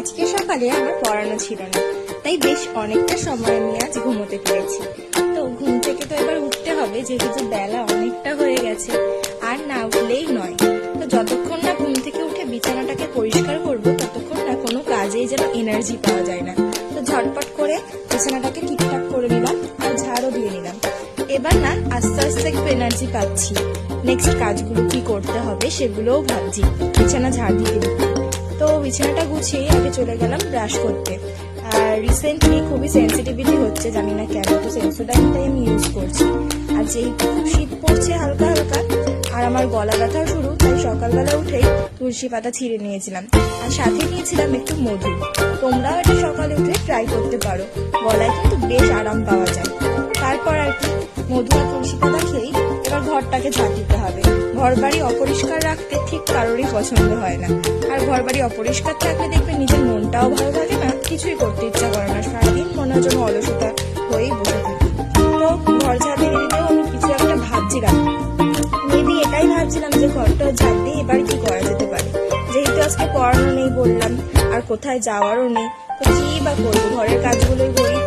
আজকে সকালে আমার পড়ানো ছিল না, তাই বেশ অনেকটা সময় নিয়ে আজ ঘুমোতে পেরেছি। তো ঘুম থেকে তো এবার উঠতে হবে, যেহেতু বেলা অনেকটা হয়ে গেছে, আর না উঠলেই নয়। তো যতক্ষণ না ঘুম থেকে উঠে বিছানাটাকে পরিষ্কার করবো, ততক্ষণ না কোনো কাজেই যেন এনার্জি পাওয়া যায় না। তো ঝটপট করে বিছানাটাকে ঠিকঠাক করে নিলাম আর ঝাড়ও দিয়ে নিলাম। এবার না আস্তে আস্তে একটু এনার্জি পাচ্ছি। নেক্সট কাজগুলো কি করতে হবে সেগুলোও ভাবছি। বিছানা ঝাড় দিতে দিতে তো বিছানাটা গুছিয়ে আগে চলে গেলাম ব্রাশ করতে। আর রিসেন্টলি খুবই সেন্সিটিভিটি হচ্ছে, জানি না কেন, তো সেন্সোডাইনটাই আমি ইউজ করছি। আর যেহেতু শীত পড়ছে হালকা হালকা, আর আমার গলা ব্যথাও শুরু, তাই সকালবেলা উঠেই তুলসী পাতা ছিঁড়ে নিয়েছিলাম, আর সাথে নিয়েছিলাম একটু মধু। তোমরাও এটা সকালে উঠে ট্রাই করতে পারো, গলায় কিন্তু বেশ আরাম পাওয়া যায়। তারপর আর কি, মধু আর তুলসী পাতা খেয়েই এবার ঘরটাকে ঝাড় দিতে হবে। ঘর বাড়ি অপরিষ্কার রাখতে ঠিক কারোরই পছন্দ হয় না, আর ঘর বাড়ি অপরিষ্কার থাকলে দেখবে নিজের মনটাও ভালো থাকে না, কিছুই করতে ইচ্ছা করে না, সারাদিন মনে হয় যেন অলসতা হয়েই বসে থাকি। তো ঘর ঝাড় দিয়ে দিতেও আমি কিছু একটা ভাবছিলাম, মেবি এটাই ভাবছিলাম যে ঘরটা ঝাড় দিয়ে এবার কি করা যেতে পারে। যেহেতু আজকে পড়ানো নেই বললাম, আর কোথায় যাওয়ারও নেই, তো কি বা করবো, ঘরের কাজগুলোই করি,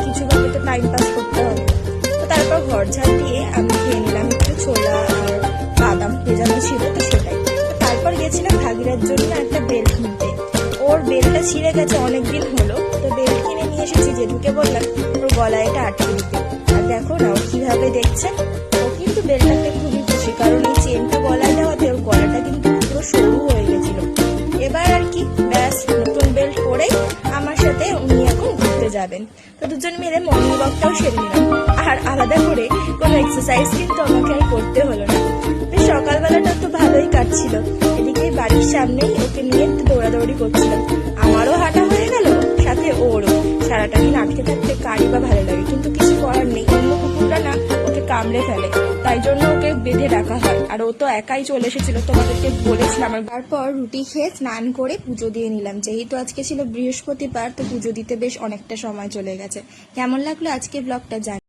কিছুভাবে তো টাইম পাস করতে হবে। তো তারপর ঘর ঝাড় দিয়ে আমি খেয়ে নিলাম একটু ছোলা আর বাদাম ভেজানো ছিল, তো সেটাই। তারপর গেছিলাম ভাগিরার জন্য একটা বেল্ট কিনতে। ওর বেল্টটা ছিঁড়ে গেছে অনেকদিন হলো, তো বেল্ট কিনে নিয়ে এসেছি। জেঠুকে বললাম ওর গলায় এটা আটকে দিতে, আর দেখো না ও কিভাবে দেখছে। ও কিন্তু বেল্টটাতে খুবই খুশি, কারণ এই চেনটা গলায় দেওয়াতে ওর গলাটা কিন্তু পুরো সরু হয়ে গেছিল। এবার আর কি, ব্যাস নতুন বেল্ট পরেই আমার সাথে উনি এখন ঘুরতে যাবেন। তো দুজন মিলে মর্নিং ওয়াকটাও সেরে নিলাম, আর আলাদা করে কোনো এক্সারসাইজ কিন্তু আমাকে আর করতে হলো না। বেশ সকালবেলাটা তো ভালোই কাটছিল। এদিকে বাড়ির সামনেই ওকে নিয়ে দৌড়াদৌড়ি করছিলাম, আমারও হাঁটা হয়ে গেল, সাথে ওরও। সারাটা দিন আটকে থাকতে কারই বা ভালো লাগে, কিন্তু কিছু করার নেই, অন্য কুকুররা না ওকে কামড়ে ফেলে, তাই জন্য ওকে বেঁধে রাখা হয়। আর ও তো একাই চলে এসেছিল, তোমাদেরকে বলেছিলাম। তারপর রুটি খেয়ে স্নান করে পুজো দিয়ে নিলাম। যেহেতু আজকে ছিল বৃহস্পতিবার, তো পুজো দিতে বেশ অনেকটা সময় চলে গেছে। কেমন লাগলো আজকে ব্লগটা জানি।